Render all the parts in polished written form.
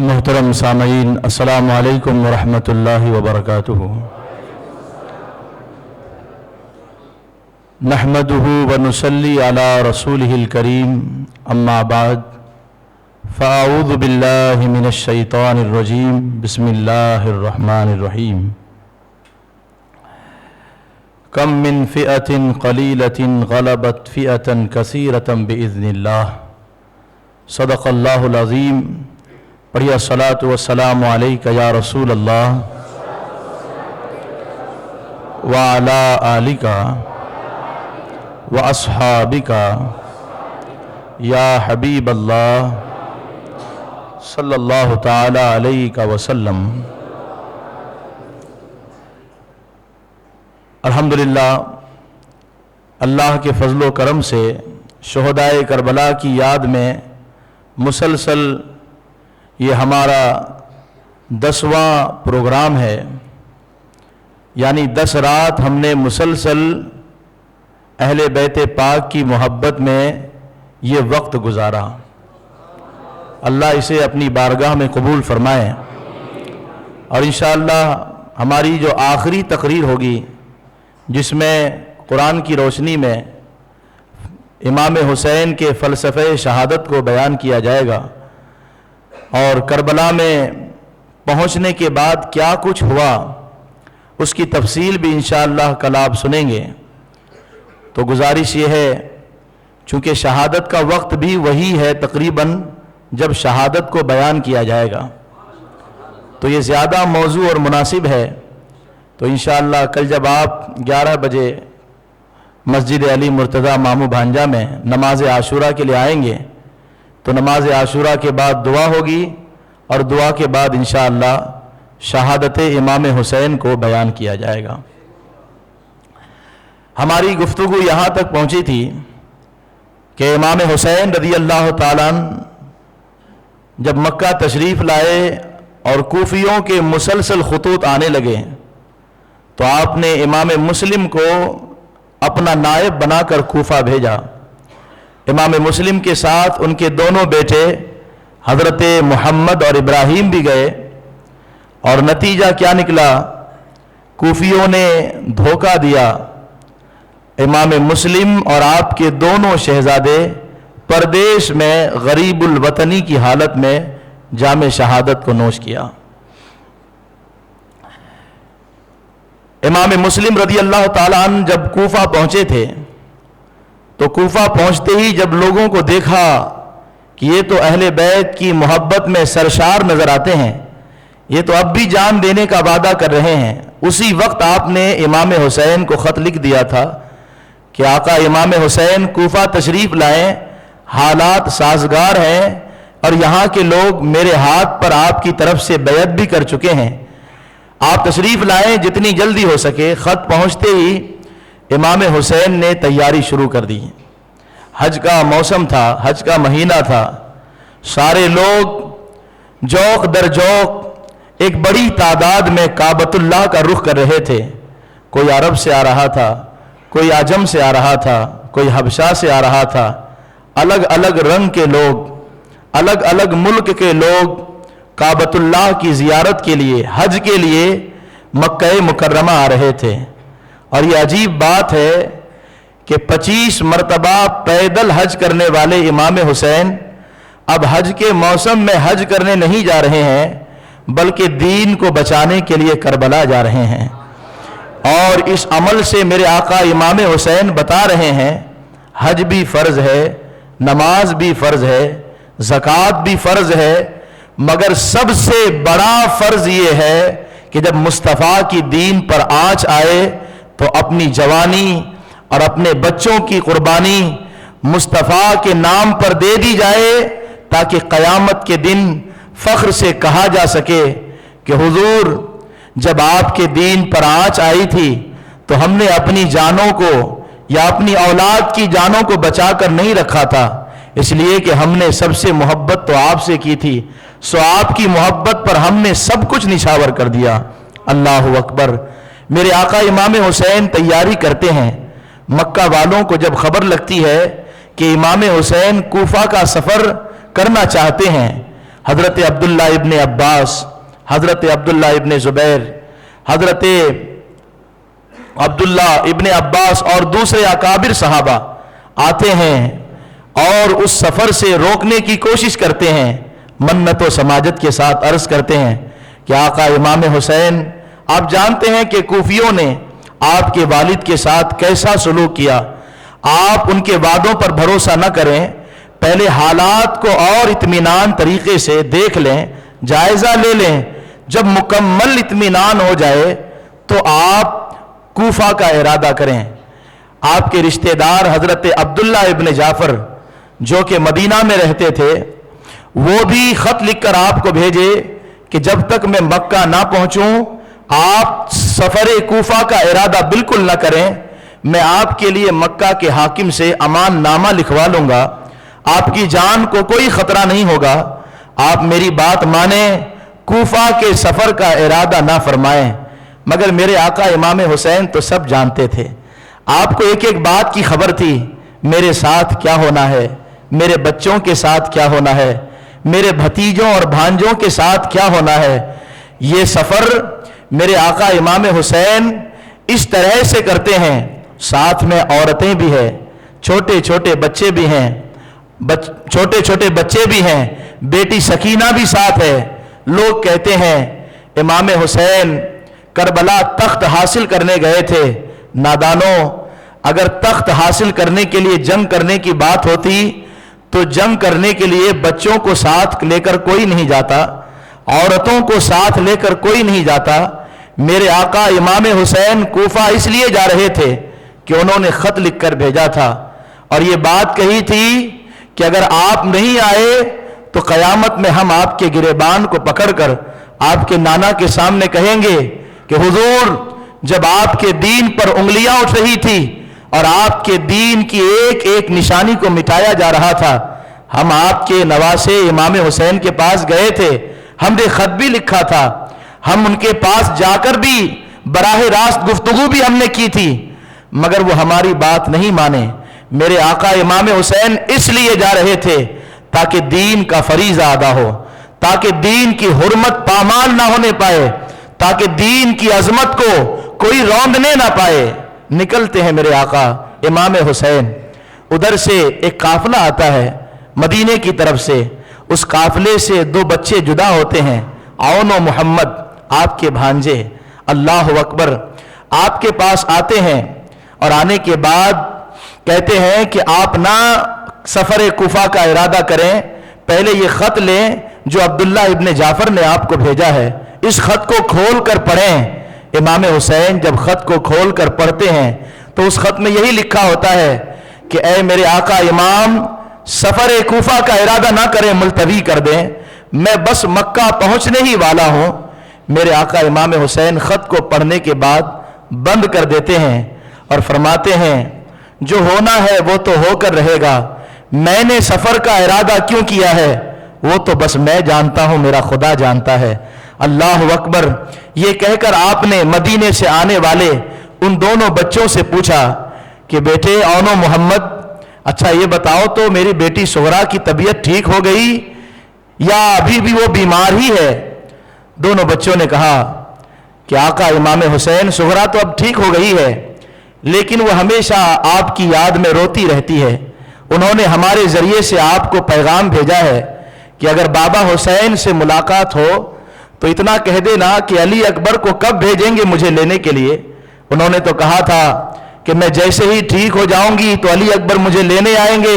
محترم سامعین، السلام علیکم ورحمۃ اللہ وبرکاتہ۔ نحمدہ ونصلی علی رسولہ الکریم، اما بعد فاعوذ باللہ من الشیطان الرجیم، بسم اللہ الرحمن الرحیم۔ کم من فئۃ قلیلۃ غلبت فئۃ کثیرۃ بإذن اللہ، صدق اللہ العظیم۔ پڑھیے الصلاۃ والسلام علیک یا رسول اللہ وعلی آلک واصحابک یا حبیب اللہ صلی اللہ تعالی علیہ وسلم۔ الحمدللہ، اللہ کے فضل و کرم سے شہدائے کربلا کی یاد میں مسلسل یہ ہمارا 10واں پروگرام ہے، یعنی 10 رات ہم نے مسلسل اہل بیت پاک کی محبت میں یہ وقت گزارا۔ اللہ اسے اپنی بارگاہ میں قبول فرمائے، اور انشاءاللہ ہماری جو آخری تقریر ہوگی جس میں قرآن کی روشنی میں امام حسین کے فلسفہ شہادت کو بیان کیا جائے گا، اور کربلا میں پہنچنے کے بعد کیا کچھ ہوا اس کی تفصیل بھی انشاءاللہ کل آپ سنیں گے۔ تو گزارش یہ ہے، چونکہ شہادت کا وقت بھی وہی ہے تقریباً جب شہادت کو بیان کیا جائے گا، تو یہ زیادہ موضوع اور مناسب ہے۔ تو انشاءاللہ کل جب آپ 11 بجے مسجد علی مرتضیٰ مامو بھانجہ میں نماز عاشورہ کے لیے آئیں گے تو نماز عاشورہ کے بعد دعا ہوگی، اور دعا کے بعد انشاءاللہ شہادت امام حسین کو بیان کیا جائے گا۔ ہماری گفتگو یہاں تک پہنچی تھی کہ امام حسین رضی اللہ تعالیٰ عنہ جب مکہ تشریف لائے اور کوفیوں کے مسلسل خطوط آنے لگے تو آپ نے امام مسلم کو اپنا نائب بنا کر کوفہ بھیجا۔ امام مسلم کے ساتھ ان کے دونوں بیٹے حضرت محمد اور ابراہیم بھی گئے، اور نتیجہ کیا نکلا؟ کوفیوں نے دھوکہ دیا، امام مسلم اور آپ کے دونوں شہزادے پردیش میں غریب الوطنی کی حالت میں جام شہادت کو نوش کیا۔ امام مسلم رضی اللہ تعالیٰ عنہ جب کوفہ پہنچے تھے تو کوفہ پہنچتے ہی جب لوگوں کو دیکھا کہ یہ تو اہل بیت کی محبت میں سرشار نظر آتے ہیں، یہ تو اب بھی جان دینے کا وعدہ کر رہے ہیں، اسی وقت آپ نے امام حسین کو خط لکھ دیا تھا کہ آقا امام حسین کوفہ تشریف لائیں، حالات سازگار ہیں اور یہاں کے لوگ میرے ہاتھ پر آپ کی طرف سے بیعت بھی کر چکے ہیں، آپ تشریف لائیں جتنی جلدی ہو سکے۔ خط پہنچتے ہی امام حسین نے تیاری شروع کر دی۔ حج کا موسم تھا، حج کا مہینہ تھا، سارے لوگ جوق در جوق ایک بڑی تعداد میں کعبۃ اللہ کا رخ کر رہے تھے۔ کوئی عرب سے آ رہا تھا، کوئی عجم سے آ رہا تھا، کوئی حبشہ سے آ رہا تھا، الگ الگ رنگ کے لوگ، الگ الگ ملک کے لوگ کعبۃ اللہ کی زیارت کے لیے، حج کے لیے مکہ مکرمہ آ رہے تھے۔ اور یہ عجیب بات ہے کہ 25 مرتبہ پیدل حج کرنے والے امام حسین اب حج کے موسم میں حج کرنے نہیں جا رہے ہیں، بلکہ دین کو بچانے کے لیے کربلا جا رہے ہیں۔ اور اس عمل سے میرے آقا امام حسین بتا رہے ہیں حج بھی فرض ہے، نماز بھی فرض ہے، زکوٰۃ بھی فرض ہے، مگر سب سے بڑا فرض یہ ہے کہ جب مصطفیٰ کی دین پر آنچ آئے تو اپنی جوانی اور اپنے بچوں کی قربانی مصطفیٰ کے نام پر دے دی جائے، تاکہ قیامت کے دن فخر سے کہا جا سکے کہ حضور جب آپ کے دین پر آنچ آئی تھی تو ہم نے اپنی جانوں کو یا اپنی اولاد کی جانوں کو بچا کر نہیں رکھا تھا، اس لیے کہ ہم نے سب سے محبت تو آپ سے کی تھی، سو آپ کی محبت پر ہم نے سب کچھ نچھاور کر دیا۔ اللہ اکبر۔ میرے آقا امام حسین تیاری کرتے ہیں، مکہ والوں کو جب خبر لگتی ہے کہ امام حسین کوفہ کا سفر کرنا چاہتے ہیں حضرت عبداللہ ابن عباس، حضرت عبداللہ ابن زبیر، حضرت عبداللہ ابن عباس اور دوسرے اکابر صحابہ آتے ہیں اور اس سفر سے روکنے کی کوشش کرتے ہیں، منت و سماجت کے ساتھ عرض کرتے ہیں کہ آقا امام حسین، آپ جانتے ہیں کہ کوفیوں نے آپ کے والد کے ساتھ کیسا سلوک کیا، آپ ان کے وعدوں پر بھروسہ نہ کریں، پہلے حالات کو اور اطمینان طریقے سے دیکھ لیں، جائزہ لے لیں، جب مکمل اطمینان ہو جائے تو آپ کوفہ کا ارادہ کریں۔ آپ کے رشتہ دار حضرت عبداللہ ابن جعفر جو کہ مدینہ میں رہتے تھے، وہ بھی خط لکھ کر آپ کو بھیجے کہ جب تک میں مکہ نہ پہنچوں آپ سفر کوفہ کا ارادہ بالکل نہ کریں، میں آپ کے لیے مکہ کے حاکم سے امان نامہ لکھوا لوں گا، آپ کی جان کو کوئی خطرہ نہیں ہوگا، آپ میری بات مانیں، کوفہ کے سفر کا ارادہ نہ فرمائیں۔ مگر میرے آقا امام حسین تو سب جانتے تھے، آپ کو ایک ایک بات کی خبر تھی، میرے ساتھ کیا ہونا ہے، میرے بچوں کے ساتھ کیا ہونا ہے، میرے بھتیجوں اور بھانجوں کے ساتھ کیا ہونا ہے۔ یہ سفر میرے آقا امام حسین اس طرح سے کرتے ہیں، ساتھ میں عورتیں بھی ہیں، چھوٹے چھوٹے بچے بھی ہیں، بیٹی سکینہ بھی ساتھ ہے۔ لوگ کہتے ہیں امام حسین کربلا تخت حاصل کرنے گئے تھے، نادانوں، اگر تخت حاصل کرنے کے لیے جنگ کرنے کی بات ہوتی تو جنگ کرنے کے لیے بچوں کو ساتھ لے کر کوئی نہیں جاتا، عورتوں کو ساتھ لے کر کوئی نہیں جاتا۔ میرے آقا امام حسین کوفہ اس لیے جا رہے تھے کہ انہوں نے خط لکھ کر بھیجا تھا اور یہ بات کہی تھی کہ اگر آپ نہیں آئے تو قیامت میں ہم آپ کے گریبان کو پکڑ کر آپ کے نانا کے سامنے کہیں گے کہ حضور، جب آپ کے دین پر انگلیاں اٹھ رہی تھی اور آپ کے دین کی ایک ایک نشانی کو مٹایا جا رہا تھا، ہم آپ کے نواسے امام حسین کے پاس گئے تھے، ہم نے خط بھی لکھا تھا، ہم ان کے پاس جا کر بھی براہ راست گفتگو بھی ہم نے کی تھی، مگر وہ ہماری بات نہیں مانے۔ میرے آقا امام حسین اس لیے جا رہے تھے تاکہ دین کا فریضہ ادا ہو، تاکہ دین کی حرمت پامال نہ ہونے پائے، تاکہ دین کی عظمت کو کوئی روندنے نہ پائے۔ نکلتے ہیں میرے آقا امام حسین، ادھر سے ایک قافلہ آتا ہے مدینے کی طرف سے، اس قافلے سے دو بچے جدا ہوتے ہیں، عون و محمد، آپ کے بھانجے، اللہ اکبر، آپ کے پاس آتے ہیں اور آنے کے بعد کہتے ہیں کہ آپ نہ سفر کوفہ کا ارادہ کریں، پہلے یہ خط لیں جو عبداللہ ابن جعفر نے آپ کو بھیجا ہے، اس خط کو کھول کر پڑھیں۔ امام حسین جب خط کو کھول کر پڑھتے ہیں تو اس خط میں یہی لکھا ہوتا ہے کہ اے میرے آقا امام، سفر کوفہ کا ارادہ نہ کریں، ملتوی کر دیں، میں بس مکہ پہنچنے ہی والا ہوں۔ میرے آقا امام حسین خط کو پڑھنے کے بعد بند کر دیتے ہیں اور فرماتے ہیں جو ہونا ہے وہ تو ہو کر رہے گا، میں نے سفر کا ارادہ کیوں کیا ہے وہ تو بس میں جانتا ہوں، میرا خدا جانتا ہے۔ اللہ اکبر، یہ کہہ کر آپ نے مدینے سے آنے والے ان دونوں بچوں سے پوچھا کہ بیٹے عون و محمد، اچھا یہ بتاؤ تو میری بیٹی سغرا کی طبیعت ٹھیک ہو گئی یا ابھی بھی وہ بیمار ہی ہے؟ دونوں بچوں نے کہا کہ آقا امام حسین، سغرا تو اب ٹھیک ہو گئی ہے لیکن وہ ہمیشہ آپ کی یاد میں روتی رہتی ہے، انہوں نے ہمارے ذریعے سے آپ کو پیغام بھیجا ہے کہ اگر بابا حسین سے ملاقات ہو تو اتنا کہہ دینا کہ علی اکبر کو کب بھیجیں گے مجھے لینے کے لیے۔ انہوں نے تو کہا تھا کہ میں جیسے ہی ٹھیک ہو جاؤں گی تو علی اکبر مجھے لینے آئیں گے،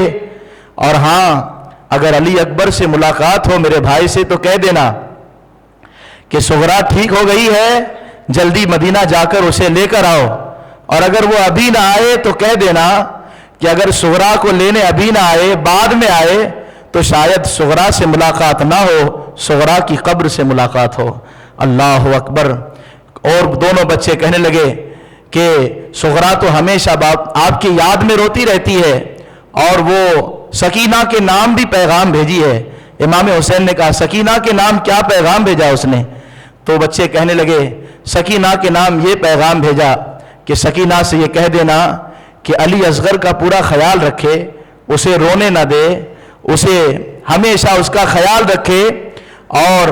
اور ہاں اگر علی اکبر سے ملاقات ہو میرے بھائی سے تو کہہ دینا کہ سغرا ٹھیک ہو گئی ہے، جلدی مدینہ جا کر اسے لے کر آؤ، اور اگر وہ ابھی نہ آئے تو کہہ دینا کہ اگر سغرا کو لینے ابھی نہ آئے، بعد میں آئے تو شاید سغرا سے ملاقات نہ ہو، سغرا کی قبر سے ملاقات ہو۔ اللہ اکبر۔ اور دونوں بچے کہنے لگے کہ سغرا تو ہمیشہ آپ کی یاد میں روتی رہتی ہے اور وہ سکینہ کے نام بھی پیغام بھیجی ہے۔ امام حسین نے کہا سکینہ کے نام کیا پیغام بھیجا اس نے؟ تو بچے کہنے لگے سکینہ کے نام یہ پیغام بھیجا کہ سکینہ سے یہ کہہ دینا کہ علی اصغر کا پورا خیال رکھے، اسے رونے نہ دے، اسے ہمیشہ اس کا خیال رکھے، اور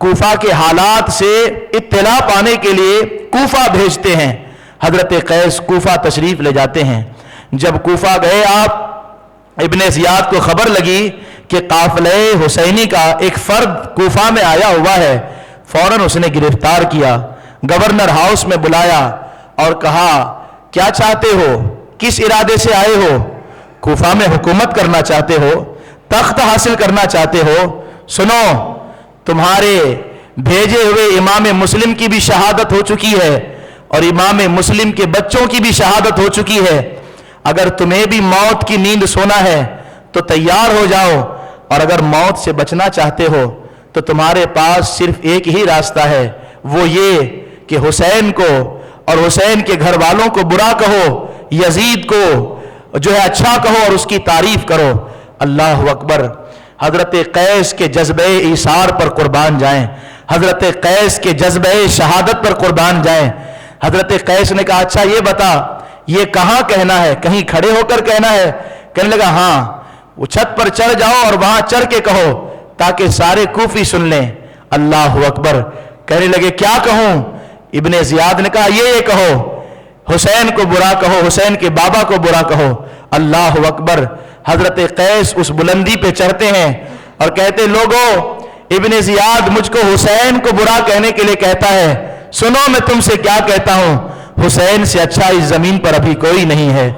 کوفہ کے حالات سے اطلاع پانے کے لیے کوفہ بھیجتے ہیں۔ حضرت قیس کوفہ تشریف لے جاتے ہیں۔ جب کوفہ گئے آپ، ابن زیاد کو خبر لگی کہ قافلہ حسینی کا ایک فرد کوفہ میں آیا ہوا ہے، فوراً اس نے گرفتار کیا، گورنر ہاؤس میں بلایا اور کہا کیا چاہتے ہو، کس ارادے سے آئے ہو؟ کوفہ میں حکومت کرنا چاہتے ہو، تخت حاصل کرنا چاہتے ہو؟ سنو، تمہارے بھیجے ہوئے امام مسلم کی بھی شہادت ہو چکی ہے اور امام مسلم کے بچوں کی بھی شہادت ہو چکی ہے، اگر تمہیں بھی موت کی نیند سونا ہے تو تیار ہو جاؤ، اور اگر موت سے بچنا چاہتے ہو تو تمہارے پاس صرف ایک ہی راستہ ہے، وہ یہ کہ حسین کو اور حسین کے گھر والوں کو برا کہو، یزید کو جو ہے اچھا کہو اور اس کی تعریف کرو۔ اللہ اکبر! حضرت قیس کے جذبہ ایثار پر قربان جائیں، حضرت قیس کے جذبہ شہادت پر قربان جائیں۔ حضرت قیس نے کہا اچھا یہ بتا، یہ کہاں کہنا ہے؟ کہیں کھڑے ہو کر کہنا ہے؟ کہنے لگا ہاں، وہ چھت پر چڑھ جاؤ اور وہاں چڑھ کے کہو تاکہ سارے کوفی سن لیں۔ اللہ اکبر! کہنے لگے کیا کہوں؟ ابن زیاد نے کہا یہ کہو، حسین کو برا کہو، حسین کے بابا کو برا کہو۔ اللہ اکبر! حضرت قیس اس بلندی پہ چڑھتے ہیں اور کہتے لوگوں، ابن زیاد مجھ کو حسین کو برا کہنے کے لیے کہتا ہے، سنو میں تم سے کیا کہتا ہوں، حسین سے اچھا اس زمین پر ابھی کوئی نہیں ہے۔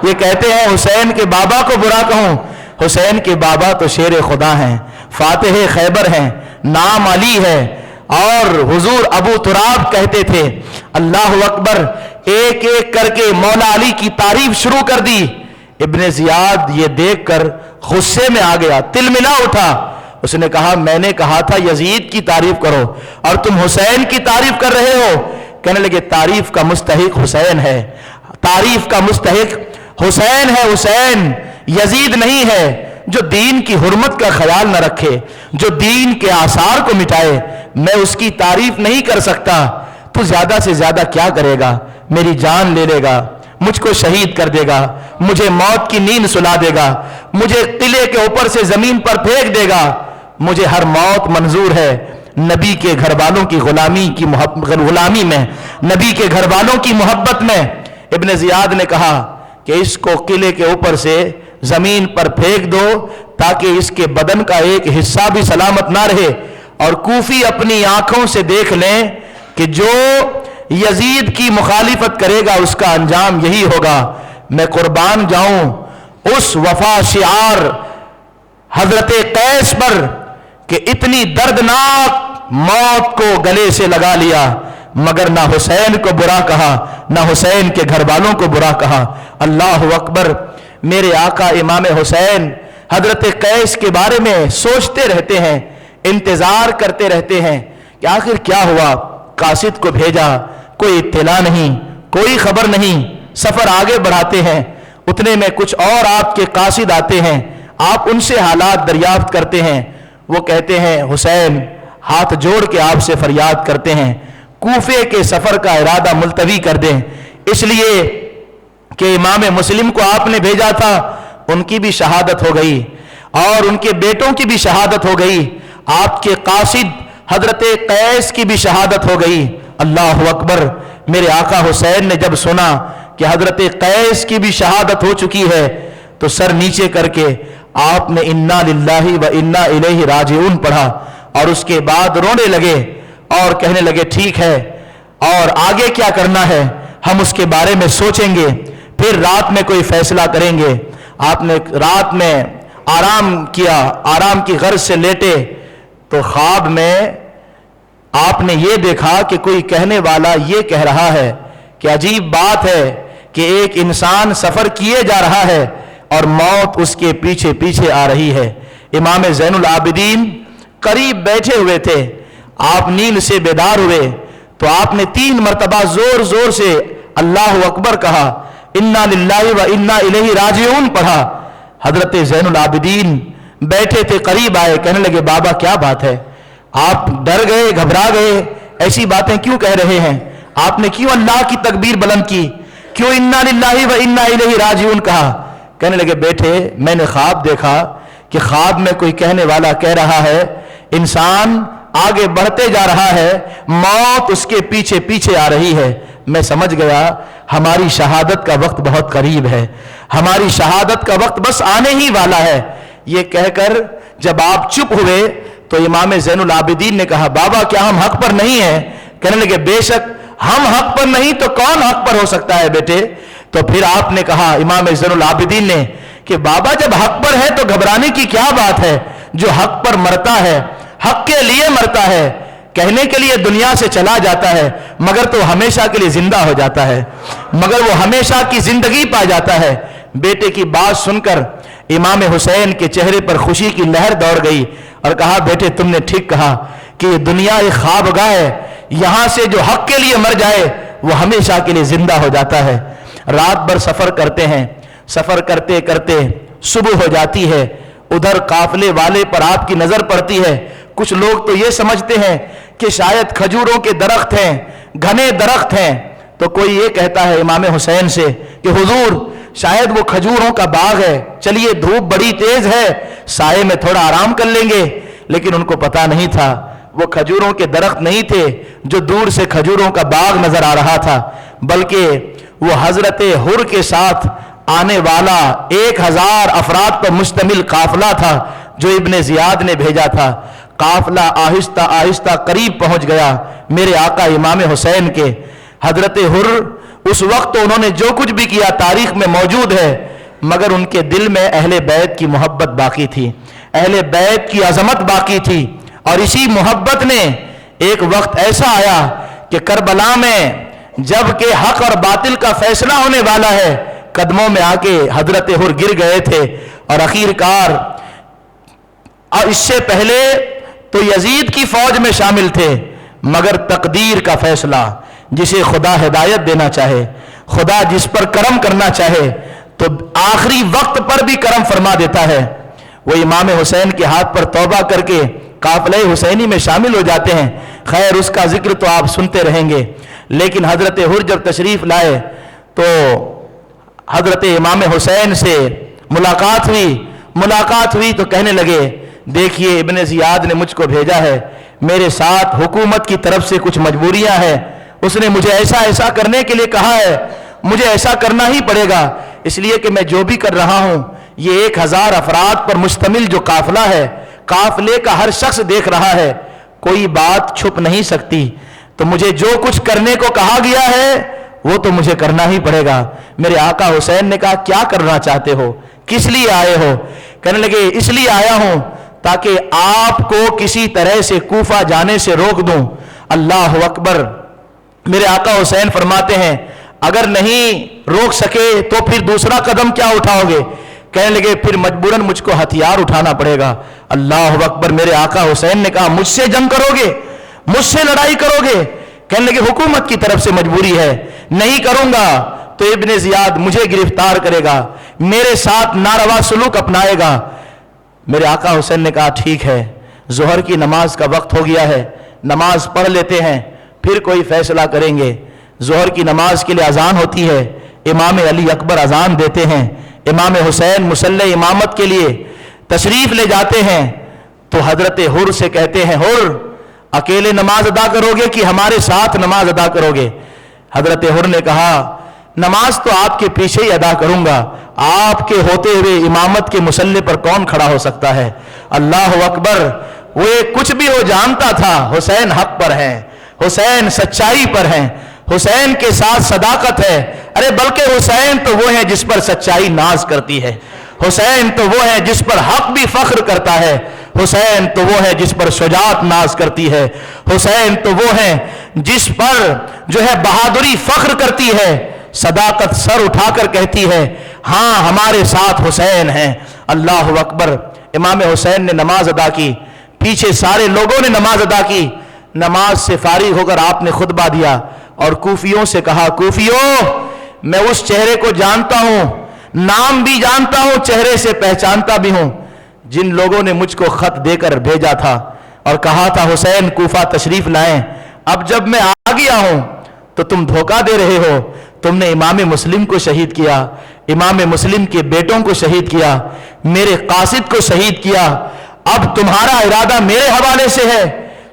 یہ کہتے ہیں حسین کے بابا کو برا کہوں، حسین کے بابا تو شیر خدا ہیں، فاتح خیبر ہیں، نام علی ہے، اور حضور ابو تراب کہتے تھے۔ اللہ اکبر! ایک ایک کر کے مولا علی کی تعریف شروع کر دی۔ ابن زیاد یہ دیکھ کر غصے میں آ گیا، تلملا اٹھا، اس نے کہا میں نے کہا تھا یزید کی تعریف کرو اور تم حسین کی تعریف کر رہے ہو۔ کہنے لگے تعریف کا مستحق حسین ہے، تعریف کا مستحق حسین ہے، حسین یزید نہیں ہے۔ جو دین کی حرمت کا خیال نہ رکھے، جو دین کے آثار کو مٹائے، میں اس کی تعریف نہیں کر سکتا۔ تو زیادہ سے زیادہ کیا کرے گا؟ میری جان لے لے گا، مجھ کو شہید کر دے گا، مجھے موت کی نیند سلا دے گا، مجھے قلعے کے اوپر سے زمین پر پھینک دے گا، مجھے ہر موت منظور ہے۔ نبی کے گھر والوں کی غلامی میں، نبی کے گھر والوں کی محبت میں ابن زیاد نے کہا کہ اس کو قلعے کے اوپر سے زمین پر پھینک دو تاکہ اس کے بدن کا ایک حصہ بھی سلامت نہ رہے، اور کوفی اپنی آنکھوں سے دیکھ لیں کہ جو یزید کی مخالفت کرے گا اس کا انجام یہی ہوگا۔ میں قربان جاؤں اس وفا شعار حضرت قیس پر کہ اتنی دردناک موت کو گلے سے لگا لیا، مگر نہ حسین کو برا کہا، نہ حسین کے گھر والوں کو برا کہا۔ اللہ اکبر! میرے آقا امام حسین حضرت قیس کے بارے میں سوچتے رہتے ہیں، انتظار کرتے رہتے ہیں کہ آخر کیا ہوا۔ قاصد کو بھیجا، کوئی اطلاع نہیں، کوئی خبر نہیں، سفر آگے بڑھاتے ہیں، اتنے میں کچھ اور آپ کے قاصد آتے ہیں، آپ ان سے حالات دریافت کرتے ہیں۔ وہ کہتے ہیں حسین ہاتھ جوڑ کے آپ سے فریاد کرتے ہیں کوفے کے سفر کا ارادہ ملتوی کر دیں، اس لیے کہ امام مسلم کو آپ نے بھیجا تھا، ان کی بھی شہادت ہو گئی اور ان کے بیٹوں کی بھی شہادت ہو گئی، آپ کے قاصد حضرت قیس کی بھی شہادت ہو گئی۔ اللہ اکبر! میرے آقا حسین نے جب سنا کہ حضرت قیس کی بھی شہادت ہو چکی ہے تو سر نیچے کر کے آپ نے انا للہ و انا الیہ راجعون پڑھا اور اس کے بعد رونے لگے اور کہنے لگے ٹھیک ہے، اور آگے کیا کرنا ہے ہم اس کے بارے میں سوچیں گے، پھر رات میں کوئی فیصلہ کریں گے۔ آپ نے رات میں آرام کیا، آرام کی غرض سے لیٹے تو خواب میں آپ نے یہ دیکھا کہ کوئی کہنے والا یہ کہہ رہا ہے کہ عجیب بات ہے کہ ایک انسان سفر کیے جا رہا ہے اور موت اس کے پیچھے پیچھے آ رہی ہے۔ امام زین العابدین قریب بیٹھے ہوئے تھے، آپ نیند سے بیدار ہوئے تو آپ نے 3 مرتبہ زور زور سے اللہ اکبر کہا، انا للہ و انا الیہ راجعون پڑھا۔ حضرت زین العابدین بیٹھے تھے، قریب آئے، کہنے لگے بابا کیا بات ہے، آپ ڈر گئے، گھبرا گئے، ایسی باتیں کیوں کہہ رہے ہیں، آپ نے کیوں اللہ کی تکبیر بلند کی، کیوں انا للہ و انا الیہ راجعون کہا؟ کہنے لگے بیٹھے میں نے خواب دیکھا کہ خواب میں کوئی کہنے والا کہہ رہا ہے انسان آگے بڑھتے جا رہا ہے، موت اس کے پیچھے پیچھے آ رہی ہے۔ میں سمجھ گیا ہماری شہادت کا وقت بہت قریب ہے، ہماری شہادت کا وقت بس آنے ہی والا ہے۔ یہ کہہ کر جب آپ چپ ہوئے تو امام زین العابدین نے کہا بابا کیا ہم حق پر نہیں ہیں؟ کہنے لگے بے شک ہم حق پر نہیں تو کون حق پر ہو سکتا ہے بیٹے؟ تو پھر آپ نے کہا امام زین العابدین نے کہ بابا جب حق پر ہے تو گھبرانے کی کیا بات ہے؟ جو حق پر مرتا ہے، حق کے لیے مرتا ہے، کہنے کے لیے دنیا سے چلا جاتا ہے مگر تو ہمیشہ کے لیے زندہ ہو جاتا ہے، مگر وہ ہمیشہ کی زندگی پا جاتا ہے۔ بیٹے کی بات سن کر امام حسین کے چہرے پر خوشی کی لہر دوڑ گئی اور کہا بیٹے تم نے ٹھیک کہا کہ یہ دنیا ایک خوابگاہ ہے، یہاں سے جو حق کے لیے مر جائے وہ ہمیشہ کے لیے زندہ ہو جاتا ہے۔ رات بھر سفر کرتے ہیں، سفر کرتے کرتے صبح ہو جاتی ہے، ادھر قافلے والے پر آپ کی نظر پڑتی ہے۔ کچھ لوگ تو یہ سمجھتے ہیں کہ شاید کھجوروں کے درخت ہیں، گھنے درخت ہیں، تو کوئی یہ کہتا ہے امام حسین سے کہ حضور شاید وہ کھجوروں کا باغ ہے، چلیے دھوپ بڑی تیز ہے، سائے میں تھوڑا آرام کر لیں گے۔ لیکن ان کو پتا نہیں تھا وہ کھجوروں کے درخت نہیں تھے جو دور سے کھجوروں کا باغ نظر آ رہا تھا، بلکہ وہ حضرت حر کے ساتھ آنے والا 1000 افراد پر مشتمل قافلہ تھا جو ابن زیاد نے بھیجا تھا۔ قافلہ آہستہ آہستہ قریب پہنچ گیا میرے آقا امام حسین کے۔ حضرت حر اس وقت انہوں نے جو کچھ بھی کیا تاریخ میں موجود ہے، مگر ان کے دل میں اہل بیت کی محبت باقی تھی، اہل بیت کی عظمت باقی تھی، اور اسی محبت نے ایک وقت ایسا آیا کہ کربلا میں جب کہ حق اور باطل کا فیصلہ ہونے والا ہے، قدموں میں آ کے حضرت حر گر گئے تھے، اور آخر کار اور اس سے پہلے تو یزید کی فوج میں شامل تھے، مگر تقدیر کا فیصلہ، جسے خدا ہدایت دینا چاہے، خدا جس پر کرم کرنا چاہے تو آخری وقت پر بھی کرم فرما دیتا ہے۔ وہ امام حسین کے ہاتھ پر توبہ کر کے قافلہ حسینی میں شامل ہو جاتے ہیں۔ خیر اس کا ذکر تو آپ سنتے رہیں گے، لیکن حضرت حر جب تشریف لائے تو حضرت امام حسین سے ملاقات ہوئی تو کہنے لگے دیکھیے ابن زیاد نے مجھ کو بھیجا ہے، میرے ساتھ حکومت کی طرف سے کچھ مجبوریاں ہیں، اس نے مجھے ایسا کرنے کے لیے کہا ہے، مجھے ایسا کرنا ہی پڑے گا، اس لیے کہ میں جو بھی کر رہا ہوں یہ 1000 افراد پر مشتمل جو قافلہ ہے، قافلے کا ہر شخص دیکھ رہا ہے، کوئی بات چھپ نہیں سکتی، تو مجھے جو کچھ کرنے کو کہا گیا ہے وہ تو مجھے کرنا ہی پڑے گا۔ میرے آقا حسین نے کہا کیا کرنا چاہتے ہو، کس لیے آئے ہو؟ کہنے لگے اس لیے آیا ہوں تاکہ آپ کو کسی طرح سے کوفہ جانے سے روک دوں۔ اللہ اکبر۔ میرے آقا حسین فرماتے ہیں اگر نہیں روک سکے تو پھر دوسرا قدم کیا اٹھاؤ گے؟ کہنے لگے پھر مجبوراً مجھ کو ہتھیار اٹھانا پڑے گا۔ اللہ اکبر۔ میرے آقا حسین نے کہا مجھ سے جنگ کرو گے، مجھ سے لڑائی کرو گے؟ کہنے لگے حکومت کی طرف سے مجبوری ہے، نہیں کروں گا تو ابن زیاد مجھے گرفتار کرے گا، میرے ساتھ ناروا سلوک اپنائے گا۔ میرے آقا حسین نے کہا ٹھیک ہے، ظہر کی نماز کا وقت ہو گیا ہے، نماز پڑھ لیتے ہیں پھر کوئی فیصلہ کریں گے۔ ظہر کی نماز کے لیے اذان ہوتی ہے، امام علی اکبر اذان دیتے ہیں، امام حسین مصلی امامت کے لیے تشریف لے جاتے ہیں، تو حضرت حر سے کہتے ہیں حر اکیلے نماز ادا کرو گے کہ ہمارے ساتھ نماز ادا کرو گے؟ حضرت حر نے کہا نماز تو آپ کے پیچھے ہی ادا کروں گا، آپ کے ہوتے ہوئے امامت کے مصلی پر کون کھڑا ہو سکتا ہے؟ اللہ اکبر۔ وہ کچھ بھی وہ جانتا تھا حسین حق پر ہیں، حسین سچائی پر ہیں، حسین کے ساتھ صداقت ہے، ارے بلکہ حسین تو وہ ہے جس پر سچائی ناز کرتی ہے، حسین تو وہ ہے جس پر حق بھی فخر کرتا ہے، حسین تو وہ ہے جس پر شجاعت ناز کرتی ہے، حسین تو وہ ہے جس پر جو ہے بہادری فخر کرتی ہے، صداقت سر اٹھا کر کہتی ہے ہاں ہمارے ساتھ حسین ہیں۔ اللہ اکبر۔ امام حسین نے نماز ادا کی، پیچھے سارے لوگوں نے نماز ادا کی، نماز سے فارغ ہو کر آپ نے خطبہ دیا اور کوفیوں سے کہا کوفیوں میں اس چہرے کو جانتا ہوں، نام بھی جانتا ہوں، چہرے سے پہچانتا بھی ہوں، جن لوگوں نے مجھ کو خط دے کر بھیجا تھا اور کہا تھا حسین کوفہ تشریف لائیں، اب جب میں آ گیا ہوں تو تم دھوکہ دے رہے ہو، تم نے امام مسلم کو شہید کیا، امام مسلم کے بیٹوں کو شہید کیا، میرے قاصد کو شہید کیا، اب تمہارا ارادہ میرے حوالے سے ہے،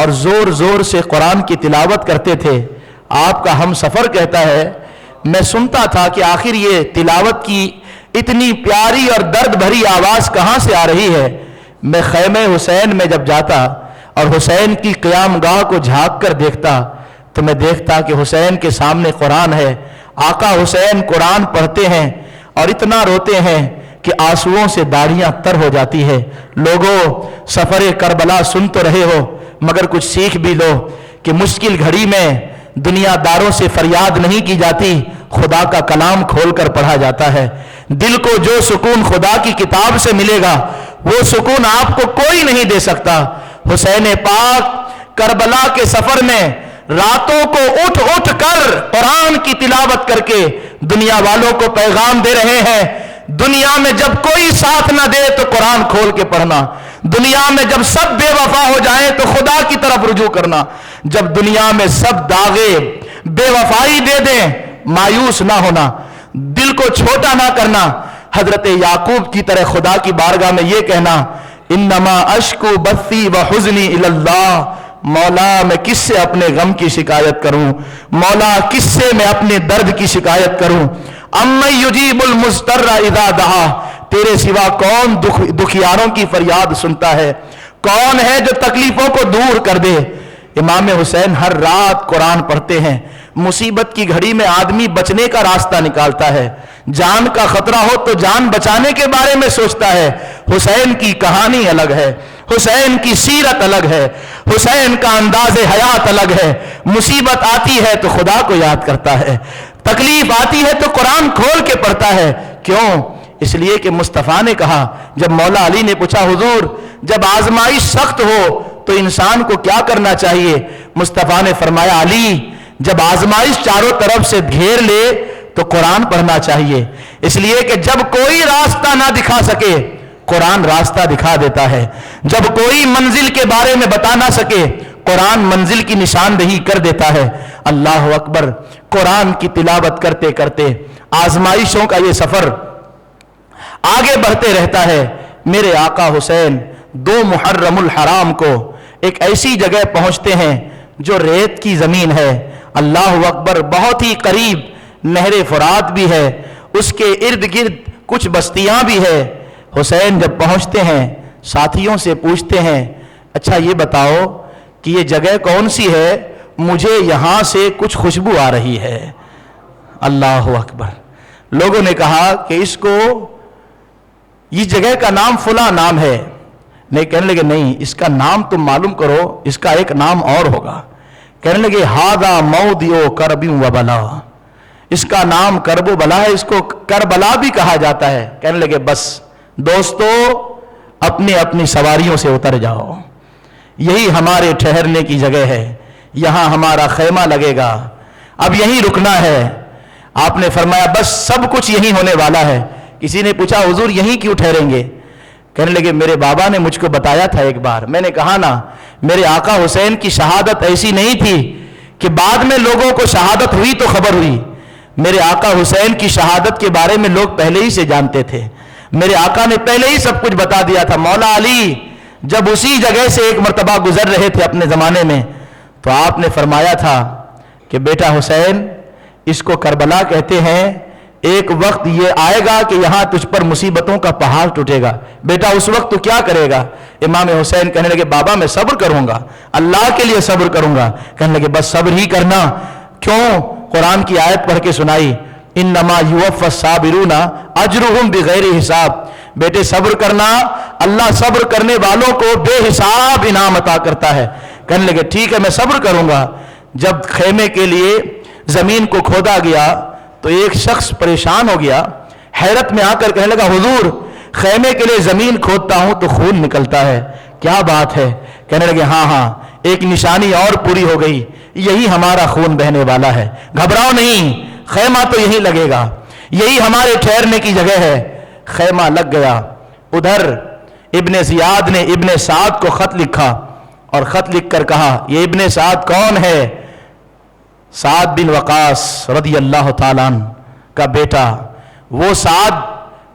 اور زور زور سے قرآن کی تلاوت کرتے تھے. آپ کا ہم سفر کہتا ہے میں سنتا تھا کہ آخر یہ تلاوت کی اتنی پیاری اور درد بھری آواز کہاں سے آ رہی ہے. میں خیمہ حسین میں جب جاتا اور حسین کی قیام گاہ کو جھانک کر دیکھتا تو میں دیکھتا کہ حسین کے سامنے قرآن ہے. آقا حسین قرآن پڑھتے ہیں اور اتنا روتے ہیں کہ آنسوؤں سے داڑھیاں تر ہو جاتی ہے. لوگوں، سفر کربلا سن تو رہے ہو مگر کچھ سیکھ بھی لو کہ مشکل گھڑی میں دنیا داروں سے فریاد نہیں کی جاتی، خدا کا کلام کھول کر پڑھا جاتا ہے. دل کو جو سکون خدا کی کتاب سے ملے گا وہ سکون آپ کو کوئی نہیں دے سکتا. حسین پاک کربلا کے سفر میں راتوں کو اٹھ اٹھ کر قرآن کی تلاوت کر کے دنیا والوں کو پیغام دے رہے ہیں. دنیا میں جب کوئی ساتھ نہ دے تو قرآن کھول کے پڑھنا. دنیا میں جب سب بے وفا ہو جائیں تو خدا کی طرف رجوع کرنا. جب دنیا میں سب داغے بے وفائی دے دیں مایوس نہ ہونا، دل کو چھوٹا نہ کرنا. حضرت یعقوب کی طرح خدا کی بارگاہ میں یہ کہنا انما اشکو بثی و حزنی الی اللہ. مولا میں کس سے اپنے غم کی شکایت کروں، مولا کس سے میں اپنے درد کی شکایت کروں. امن یجیب المضطر اذا دعا، تیرے سوا کون دکھیاروں کی فریاد سنتا ہے، کون ہے جو تکلیفوں کو دور کر دے. امام حسین ہر رات قرآن پڑھتے ہیں. مصیبت کی گھڑی میں آدمی بچنے کا راستہ نکالتا ہے. جان کا خطرہ ہو تو جان بچانے کے بارے میں سوچتا ہے. حسین کی کہانی الگ ہے، حسین کی سیرت الگ ہے، حسین کا انداز حیات الگ ہے. مصیبت آتی ہے تو خدا کو یاد کرتا ہے، تکلیف آتی ہے تو قرآن کھول کے پڑھتا ہے. کیوں؟ اس لیے کہ مصطفیٰ نے کہا، جب مولا علی نے پوچھا حضور جب آزمائش سخت ہو تو انسان کو کیا کرنا چاہیے، مصطفیٰ نے فرمایا علی جب آزمائش چاروں طرف سے گھیر لے تو قرآن پڑھنا چاہیے. اس لیے کہ جب کوئی راستہ نہ دکھا سکے قرآن راستہ دکھا دیتا ہے. جب کوئی منزل کے بارے میں بتا نہ سکے قرآن منزل کی نشاندہی کر دیتا ہے. اللہ اکبر. قرآن کی تلاوت کرتے کرتے آزمائشوں کا یہ سفر آگے بڑھتے رہتا ہے. میرے آقا حسین 2 محرم الحرام کو ایک ایسی جگہ پہنچتے ہیں جو ریت کی زمین ہے. اللہ اکبر. بہت ہی قریب نہر فرات بھی ہے، اس کے ارد گرد کچھ بستیاں بھی ہے. حسین جب پہنچتے ہیں ساتھیوں سے پوچھتے ہیں اچھا یہ بتاؤ کہ یہ جگہ کون سی ہے، مجھے یہاں سے کچھ خوشبو آ رہی ہے. اللہ اکبر. لوگوں نے کہا کہ اس کو اس جگہ کا نام فلاں نام ہے. نہیں، کہنے لگے نہیں اس کا نام تم معلوم کرو، اس کا ایک نام اور ہوگا. کہنے لگے ہاذا موضع کرب و بلا، اس کا نام کرب و بلا ہے، اس کو کربلا بھی کہا جاتا ہے. کہنے لگے بس دوستو اپنی اپنی سواریوں سے اتر جاؤ، یہی ہمارے ٹھہرنے کی جگہ ہے، یہاں ہمارا خیمہ لگے گا، اب یہیں رکنا ہے. آپ نے فرمایا بس سب کچھ یہیں ہونے والا ہے. کسی نے پوچھا حضور یہیں کیوں ٹھہریں گے؟ کہنے لگے میرے بابا نے مجھ کو بتایا تھا ایک بار، میں نے کہا نا میرے آقا حسین کی شہادت ایسی نہیں تھی کہ بعد میں لوگوں کو شہادت ہوئی تو خبر ہوئی. میرے آقا حسین کی شہادت کے بارے میں لوگ پہلے ہی سے جانتے تھے. میرے آقا نے پہلے ہی سب کچھ بتا دیا تھا. مولا علی جب اسی جگہ سے ایک مرتبہ گزر رہے تھے اپنے زمانے میں تو آپ نے فرمایا تھا کہ بیٹا حسین اس کو کربلا کہتے ہیں، ایک وقت یہ آئے گا کہ یہاں تجھ پر مصیبتوں کا پہاڑ ٹوٹے گا، بیٹا اس وقت تو کیا کرے گا؟ امام حسین کہنے لگے بابا میں صبر کروں گا، اللہ کے لیے صبر کروں گا. کہنے لگے بس صبر ہی کرنا. کیوں؟ قرآن کی آیت پڑھ کے سنائی انما یوفی الصابرون اجرهم بغیر حساب. بیٹے صبر کرنا، اللہ صبر کرنے والوں کو بے حساب انعام عطا کرتا ہے. کہنے لگے ٹھیک ہے میں صبر کروں گا. جب خیمے کے لیے زمین کو کھودا گیا تو ایک شخص پریشان ہو گیا، حیرت میں آ کر کہنے لگا حضور خیمے کے لیے زمین کھودتا ہوں تو خون نکلتا ہے، کیا بات ہے؟ کہنے لگے ہاں ایک نشانی اور پوری ہو گئی، یہی ہمارا خون بہنے والا ہے، گھبراؤ نہیں، خیمہ تو یہی لگے گا، یہی ہمارے ٹھہرنے کی جگہ ہے. خیمہ لگ گیا. ادھر ابن زیاد نے ابن سعد کو خط لکھا اور خط لکھ کر کہا یہ ابن سعد کون ہے؟ سعد بن وقاص رضی اللہ تعالیٰ عنہ کا بیٹا، وہ سعد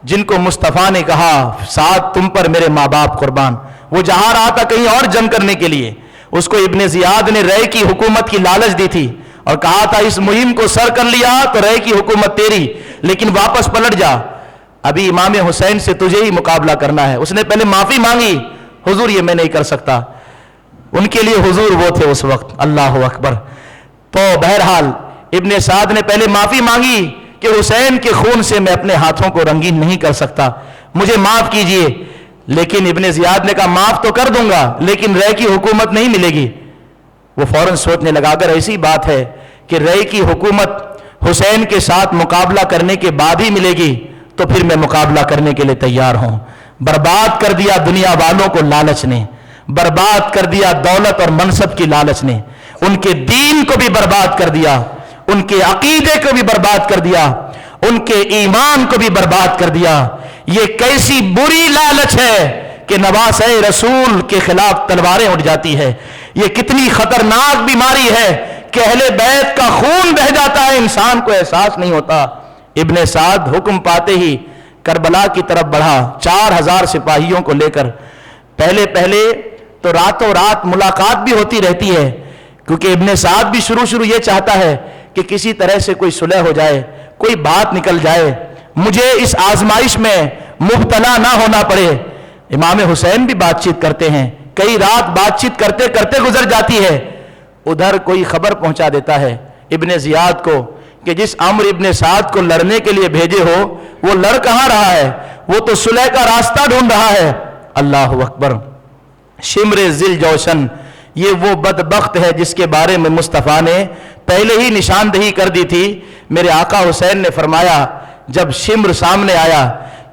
جن کو مصطفیٰ نے کہا سعد تم پر میرے ماں باپ قربان. وہ جہاں رہا تھا کہیں اور جنگ کرنے کے لیے، اس کو ابن زیاد نے رے کی حکومت کی لالچ دی تھی اور کہا تھا اس مہم کو سر کر لیا تو رے کی حکومت تیری، لیکن واپس پلٹ جا، ابھی امام حسین سے تجھے ہی مقابلہ کرنا ہے۔ اس نے پہلے معافی مانگی، حضور یہ میں نہیں کر سکتا، ان کے لیے حضور وہ تھے اس وقت، اللہ اکبر۔ تو بہرحال ابن سعد نے پہلے معافی مانگی کہ حسین کے خون سے میں اپنے ہاتھوں کو رنگین نہیں کر سکتا، مجھے معاف کیجئے، لیکن ابن زیاد نے کہا معاف تو کر دوں گا لیکن رے کی حکومت نہیں ملے گی۔ وہ فوراً سوچنے لگا اگر ایسی بات ہے کہ رے کی حکومت حسین کے ساتھ مقابلہ کرنے کے بعد ہی ملے گی تو پھر میں مقابلہ کرنے کے لیے تیار ہوں۔ برباد کر دیا دنیا والوں کو لالچ نے، برباد کر دیا دولت اور منصب کی لالچ نے، ان کے دین کو بھی برباد کر دیا، ان کے عقیدے کو بھی برباد کر دیا، ان کے ایمان کو بھی برباد کر دیا۔ یہ کیسی بری لالچ ہے کہ نواسۂ رسول کے خلاف تلواریں اٹھ جاتی ہے، یہ کتنی خطرناک بیماری ہے کہ اہل بیت کا خون بہہ جاتا ہے، انسان کو احساس نہیں ہوتا۔ ابن سعد حکم پاتے ہی کربلا کی طرف بڑھا 4000 سپاہیوں کو لے کر۔ پہلے تو راتوں رات ملاقات بھی ہوتی رہتی ہے کیونکہ ابن سعد بھی شروع یہ چاہتا ہے کہ کسی طرح سے کوئی صلح ہو جائے، کوئی بات نکل جائے، مجھے اس آزمائش میں مبتلا نہ ہونا پڑے۔ امام حسین بھی بات چیت کرتے ہیں، کئی رات بات چیت کرتے کرتے گزر جاتی ہے۔ ادھر کوئی خبر پہنچا دیتا ہے ابن زیاد کو کہ جس عمرو ابن سعد کو لڑنے کے لیے بھیجے ہو وہ لڑ کہاں رہا ہے، وہ تو صلح کا راستہ ڈھونڈ رہا ہے۔ اللہ اکبر۔ شمر ذل جوشن، یہ وہ بدبخت ہے جس کے بارے میں مصطفیٰ نے پہلے ہی نشاندہی کر دی تھی۔ میرے آقا حسین نے فرمایا جب شمر سامنے آیا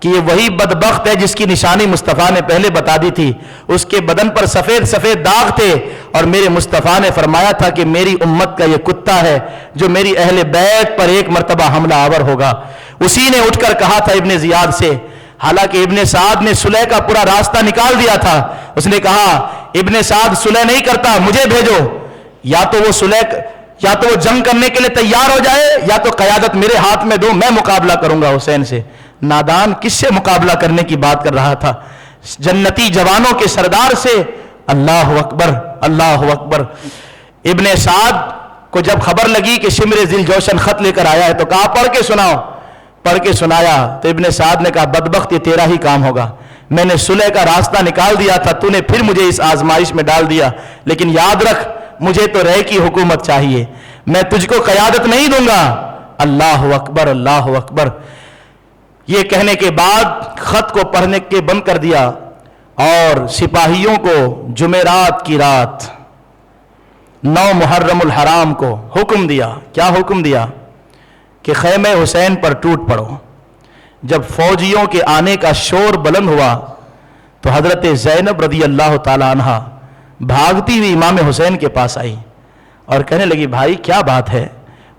کہ یہ وہی بدبخت ہے جس کی نشانی مصطفیٰ نے پہلے بتا دی تھی، اس کے بدن پر سفید سفید داغ تھے اور میرے مصطفیٰ نے فرمایا تھا کہ میری امت کا یہ کتا ہے جو میری اہل بیت پر ایک مرتبہ حملہ آور ہوگا۔ اسی نے اٹھ کر کہا تھا ابن زیاد سے، حالانکہ ابن سعد نے صلح کا پورا راستہ نکال دیا تھا، اس نے کہا ابن سعد صلح نہیں کرتا، مجھے بھیجو، یا تو وہ جنگ کرنے کے لیے تیار ہو جائے یا تو قیادت میرے ہاتھ میں دو، میں مقابلہ کروں گا حسین سے۔ نادان کس سے مقابلہ کرنے کی بات کر رہا تھا؟ جنتی جوانوں کے سردار سے۔ اللہ اکبر، اللہ اکبر۔ ابن سعد کو جب خبر لگی کہ شمر ذل جوشن خط لے کر آیا ہے تو کہا پڑھ کے سناؤ۔ پڑھ کے سنایا تو ابن سعد نے کہا بدبخت یہ تیرا ہی کام ہوگا، میں نے صلح کا راستہ نکال دیا تھا، تو نے پھر مجھے اس آزمائش میں ڈال دیا، لیکن یاد رکھ مجھے تو رے کی حکومت چاہیے، میں تجھ کو قیادت نہیں دوں گا۔ اللہ اکبر، اللہ اکبر۔ یہ کہنے کے بعد خط کو پڑھنے کے بند کر دیا اور سپاہیوں کو جمعرات کی رات 9 محرم الحرام کو حکم دیا۔ کیا حکم دیا؟ کہ خیمہ حسین پر ٹوٹ پڑو۔ جب فوجیوں کے آنے کا شور بلند ہوا تو حضرت زینب رضی اللہ تعالی عنہ بھاگتی ہوئی امام حسین کے پاس آئی اور کہنے لگی بھائی کیا بات ہے،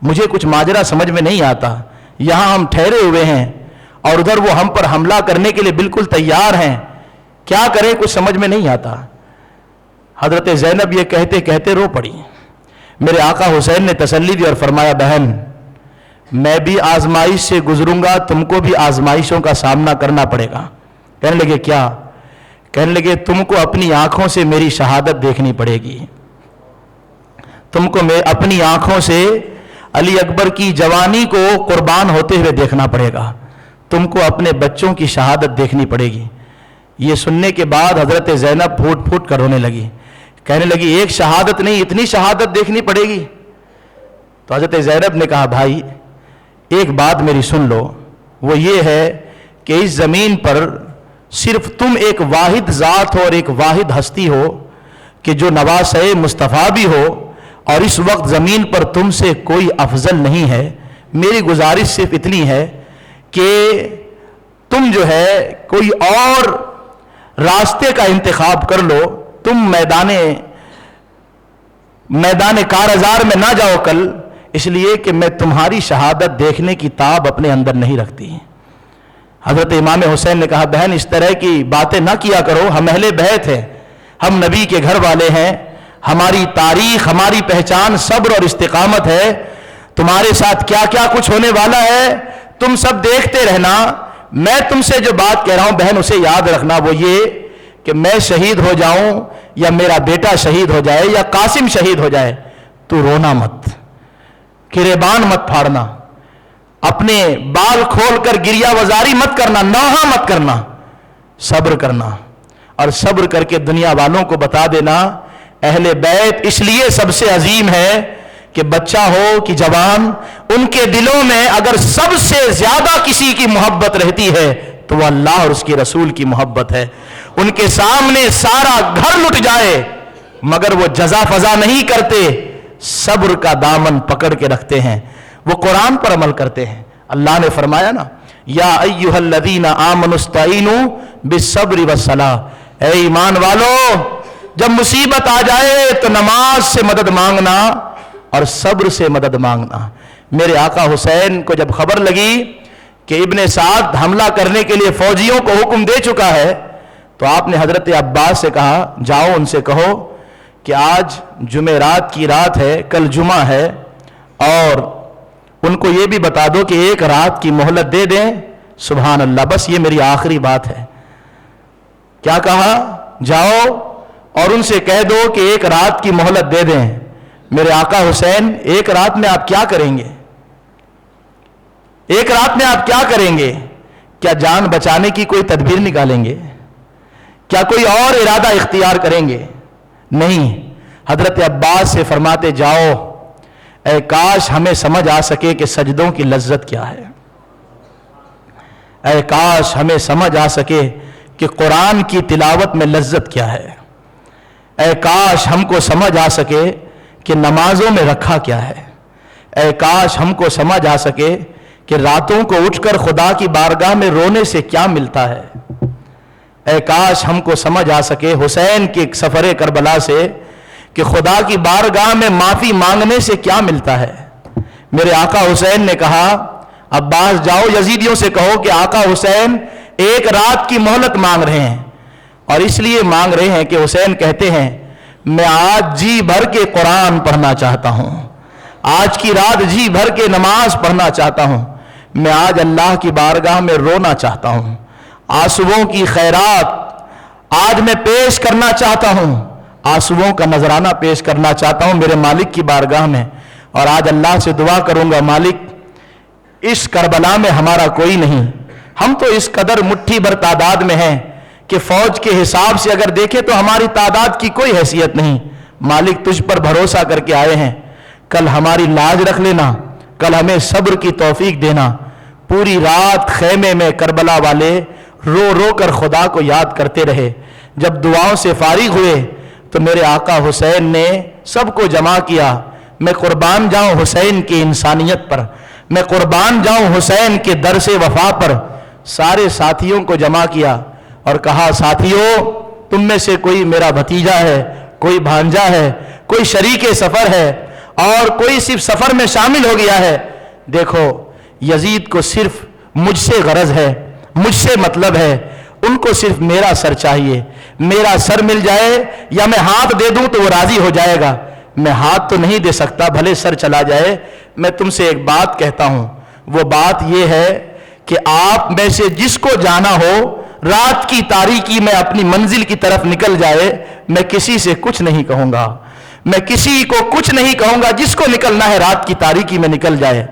مجھے کچھ ماجرا سمجھ میں نہیں آتا، یہاں ہم ٹھہرے ہوئے ہیں اور ادھر وہ ہم پر حملہ کرنے کے لیے بالکل تیار ہیں، کیا کریں کچھ سمجھ میں نہیں آتا۔ حضرت زینب یہ کہتے کہتے رو پڑی۔ میرے آقا حسین نے تسلی دی اور فرمایا بہن میں بھی آزمائش سے گزروں گا، تم کو بھی آزمائشوں کا سامنا کرنا پڑے گا۔ کہنے لگے کیا؟ کہنے لگے تم کو اپنی آنکھوں سے میری شہادت دیکھنی پڑے گی، تم کو اپنی آنکھوں سے علی اکبر کی جوانی کو قربان ہوتے ہوئے دیکھنا پڑے گا، تم کو اپنے بچوں کی شہادت دیکھنی پڑے گی۔ یہ سننے کے بعد حضرت زینب پھوٹ پھوٹ کر رونے لگی، کہنے لگی ایک شہادت نہیں اتنی شہادت دیکھنی پڑے گی۔ تو حضرت زینب نے کہا بھائی ایک بات میری سن لو، وہ یہ ہے کہ اس زمین پر صرف تم ایک واحد ذات ہو اور ایک واحد ہستی ہو کہ جو نواسۂ مصطفیٰ بھی ہو، اور اس وقت زمین پر تم سے کوئی افضل نہیں ہے۔ میری گزارش صرف اتنی ہے کہ تم جو ہے کوئی اور راستے کا انتخاب کر لو، تم میدان کارزار میں نہ جاؤ کل، اس لیے کہ میں تمہاری شہادت دیکھنے کی تاب اپنے اندر نہیں رکھتی۔ حضرت امام حسین نے کہا بہن اس طرح کی باتیں نہ کیا کرو، ہم اہل بیت ہیں، ہم نبی کے گھر والے ہیں، ہماری تاریخ ہماری پہچان صبر اور استقامت ہے، تمہارے ساتھ کیا کیا کچھ ہونے والا ہے تم سب دیکھتے رہنا، میں تم سے جو بات کہہ رہا ہوں بہن اسے یاد رکھنا، وہ یہ کہ میں شہید ہو جاؤں یا میرا بیٹا شہید ہو جائے یا قاسم شہید ہو جائے تو رونا مت، گریبان مت پھاڑنا، اپنے بال کھول کر گریہ وزاری مت کرنا، نوحہ مت کرنا، صبر کرنا، اور صبر کر کے دنیا والوں کو بتا دینا اہل بیت اس لیے سب سے عظیم ہے کہ بچہ ہو کہ جوان، ان کے دلوں میں اگر سب سے زیادہ کسی کی محبت رہتی ہے تو وہ اللہ اور اس کے رسول کی محبت ہے۔ ان کے سامنے سارا گھر لٹ جائے مگر وہ جزا فضا نہیں کرتے، صبر کا دامن پکڑ کے رکھتے ہیں، وہ قرآن پر عمل کرتے ہیں۔ اللہ نے فرمایا نا، یا ایھا الذین آمنوا استعینوا بالصبر والصلاۃ، اے ایمان والو جب مصیبت آ جائے تو نماز سے مدد مانگنا اور صبر سے مدد مانگنا۔ میرے آقا حسین کو جب خبر لگی کہ ابن سعد حملہ کرنے کے لیے فوجیوں کو حکم دے چکا ہے تو آپ نے حضرت عباس سے کہا جاؤ ان سے کہو کہ آج جمعرات کی رات ہے، کل جمعہ ہے، اور ان کو یہ بھی بتا دو کہ ایک رات کی مہلت دے دیں۔ سبحان اللہ، بس یہ میری آخری بات ہے۔ کیا کہا؟ جاؤ اور ان سے کہہ دو کہ ایک رات کی مہلت دے دیں۔ میرے آقا حسین ایک رات میں آپ کیا کریں گے؟ ایک رات میں آپ کیا کریں گے؟ کیا جان بچانے کی کوئی تدبیر نکالیں گے؟ کیا کوئی اور ارادہ اختیار کریں گے؟ نہیں، حضرت عباس سے فرماتے جاؤ، اے کاش ہمیں سمجھ آ سکے کہ سجدوں کی لذت کیا ہے، اے کاش ہمیں سمجھ آ سکے کہ قرآن کی تلاوت میں لذت کیا ہے، اے کاش ہم کو سمجھ آ سکے کہ نمازوں میں رکھا کیا ہے، اے کاش ہم کو سمجھ آ سکے کہ راتوں کو اٹھ کر خدا کی بارگاہ میں رونے سے کیا ملتا ہے، اے کاش ہم کو سمجھ آ سکے حسین کے سفر کربلا سے کہ خدا کی بارگاہ میں معافی مانگنے سے کیا ملتا ہے۔ میرے آقا حسین نے کہا عباس جاؤ یزیدیوں سے کہو کہ آقا حسین ایک رات کی مہلت مانگ رہے ہیں، اور اس لیے مانگ رہے ہیں کہ حسین کہتے ہیں میں آج جی بھر کے قرآن پڑھنا چاہتا ہوں، آج کی رات جی بھر کے نماز پڑھنا چاہتا ہوں، میں آج اللہ کی بارگاہ میں رونا چاہتا ہوں، آنسوؤں کی خیرات آج میں پیش کرنا چاہتا ہوں، آنسوؤں کا نذرانہ پیش کرنا چاہتا ہوں میرے مالک کی بارگاہ میں، اور آج اللہ سے دعا کروں گا مالک اس کربلا میں ہمارا کوئی نہیں، ہم تو اس قدر مٹھی بھر تعداد میں ہیں کہ فوج کے حساب سے اگر دیکھیں تو ہماری تعداد کی کوئی حیثیت نہیں، مالک تجھ پر بھروسہ کر کے آئے ہیں، کل ہماری لاج رکھ لینا، کل ہمیں صبر کی توفیق دینا۔ پوری رات خیمے میں کربلا والے رو رو کر خدا کو یاد کرتے رہے، جب دعاؤں سے فارغ ہوئے تو میرے آقا حسین نے سب کو جمع کیا، میں قربان جاؤں حسین کی انسانیت پر، میں قربان جاؤں حسین کے درس وفا پر۔ سارے ساتھیوں کو جمع کیا اور کہا ساتھیوں تم میں سے کوئی میرا بھتیجا ہے، کوئی بھانجا ہے، کوئی شریک سفر ہے، اور کوئی صرف سفر میں شامل ہو گیا ہے، دیکھو یزید کو صرف مجھ سے غرض ہے، مجھ سے مطلب ہے، ان کو صرف میرا سر چاہیے، میرا سر مل جائے یا میں ہاتھ دے دوں تو وہ راضی ہو جائے گا، میں ہاتھ تو نہیں دے سکتا بھلے سر چلا جائے۔ میں تم سے ایک بات کہتا ہوں، وہ بات یہ ہے کہ آپ میں سے جس کو جانا ہو رات کی تاریکی میں اپنی منزل کی طرف نکل جائے، میں کسی سے کچھ نہیں کہوں گا، میں کسی کو کچھ نہیں کہوں گا، جس کو نکلنا ہے رات کی تاریکی میں نکل جائے۔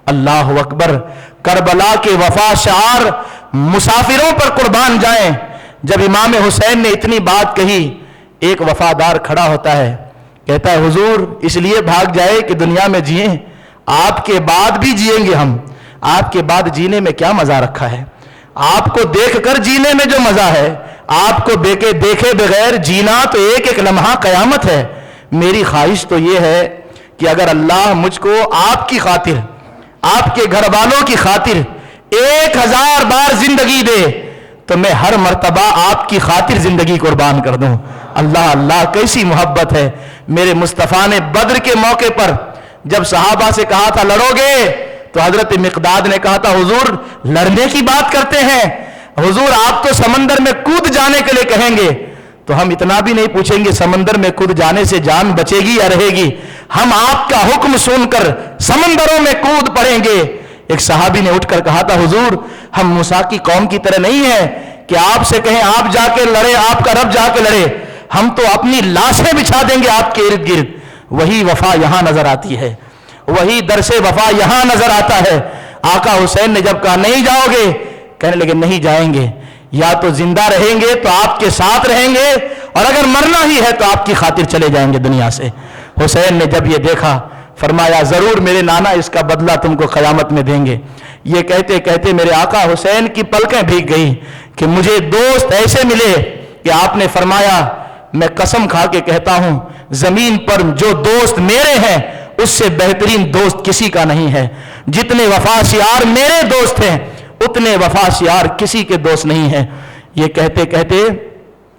اللہ اکبر، کربلا کے وفا شعار مسافروں پر قربان جائیں۔ جب امام حسین نے اتنی بات کہی ایک وفادار کھڑا ہوتا ہے، کہتا ہے حضور اس لیے بھاگ جائے کہ دنیا میں جئیں، آپ کے بعد بھی جئیں گے ہم، آپ کے بعد جینے میں کیا مزہ رکھا ہے، آپ کو دیکھ کر جینے میں جو مزہ ہے، آپ کو دیکھے بغیر جینا تو ایک ایک لمحہ قیامت ہے۔ میری خواہش تو یہ ہے کہ اگر اللہ مجھ کو آپ کی خاطر، آپ کے گھر والوں کی خاطر 1000 بار زندگی دے تو میں ہر مرتبہ آپ کی خاطر زندگی قربان کر دوں۔ اللہ اللہ کیسی محبت ہے۔ میرے مصطفیٰ نے بدر کے موقع پر جب صحابہ سے کہا تھا لڑو گے تو حضرت مقداد نے کہا تھا حضور لڑنے کی بات کرتے ہیں، حضور آپ تو سمندر میں کود جانے کے لیے کہیں گے، تو ہم اتنا بھی نہیں پوچھیں گے سمندر میں کود جانے سے جان بچے گی یا رہے گی، ہم آپ کا حکم سن کر سمندروں میں کود پڑیں گے۔ ایک صحابی نے اٹھ کر کہا تھا حضور ہم موسیٰ کی قوم کی طرح نہیں ہیں کہ آپ سے کہیں آپ جا کے لڑے، آپ کا رب جا کے لڑے، ہم تو اپنی لاشیں بچھا دیں گے آپ کے ارد گرد. وہی وفا یہاں نظر آتی ہے, وہی درس وفا یہاں نظر آتا ہے. آقا حسین نے جب کہا نہیں جاؤ گے, کہنے لگے نہیں جائیں گے, یا تو زندہ رہیں گے تو آپ کے ساتھ رہیں گے, اور اگر مرنا ہی ہے تو آپ کی خاطر چلے جائیں گے دنیا سے. حسین نے جب یہ دیکھا فرمایا ضرور میرے نانا اس کا بدلہ تم کو قیامت میں دیں گے. یہ کہتے کہتے میرے آقا حسین کی پلکیں بھیگ گئی کہ مجھے دوست ایسے ملے کہ آپ نے فرمایا میں قسم کھا کے کہتا ہوں زمین پر جو دوست میرے ہیں اس سے بہترین دوست کسی کا نہیں ہے. جتنے وفا شعار میرے دوست ہیں اتنے وفا شعار کسی کے دوست نہیں ہیں. یہ کہتے کہتے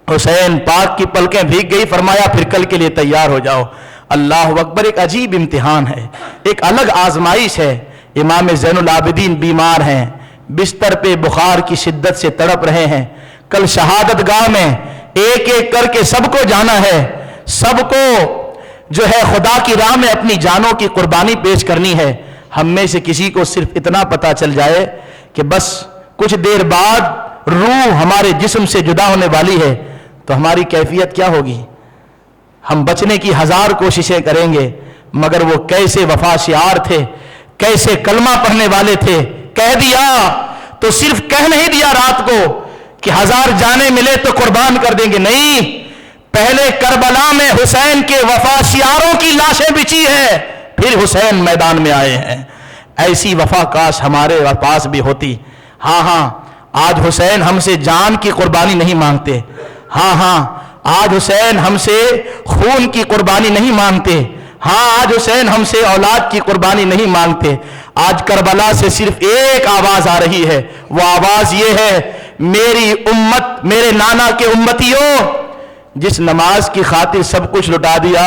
حسین پاک کی پلکیں بھیگ گئی. فرمایا پھر کل کے لیے تیار ہو جاؤ. اللہ اکبر, ایک عجیب امتحان ہے, ایک الگ آزمائش ہے. امام زین العابدین بیمار ہیں, بستر پہ بخار کی شدت سے تڑپ رہے ہیں. کل شہادت گاہ میں ایک ایک کر کے سب کو جانا ہے, سب کو جو ہے خدا کی راہ میں اپنی جانوں کی قربانی پیش کرنی ہے. ہم میں سے کسی کو صرف اتنا پتا چل جائے کہ بس کچھ دیر بعد روح ہمارے جسم سے جدا ہونے والی ہے تو ہماری کیفیت کیا ہوگی؟ ہم بچنے کی ہزار کوششیں کریں گے, مگر وہ کیسے وفا شعار تھے, کیسے کلمہ پڑھنے والے تھے. کہہ دیا تو صرف کہہ نہیں دیا رات کو کہ ہزار جانیں ملے تو قربان کر دیں گے, نہیں, پہلے کربلا میں حسین کے وفا شعاروں کی لاشیں بچھی ہے, پھر حسین میدان میں آئے ہیں. ایسی وفا کاش ہمارے پاس بھی ہوتی. ہاں آج حسین ہم سے جان کی قربانی نہیں مانگتے. ہاں آج حسین ہم سے خون کی قربانی نہیں مانگتے. ہاں آج حسین ہم سے اولاد کی قربانی نہیں مانگتے. آج کربلا سے صرف ایک آواز آ رہی ہے, وہ آواز یہ ہے میری امت, میرے نانا کے امتیوں, جس نماز کی خاطر سب کچھ لٹا دیا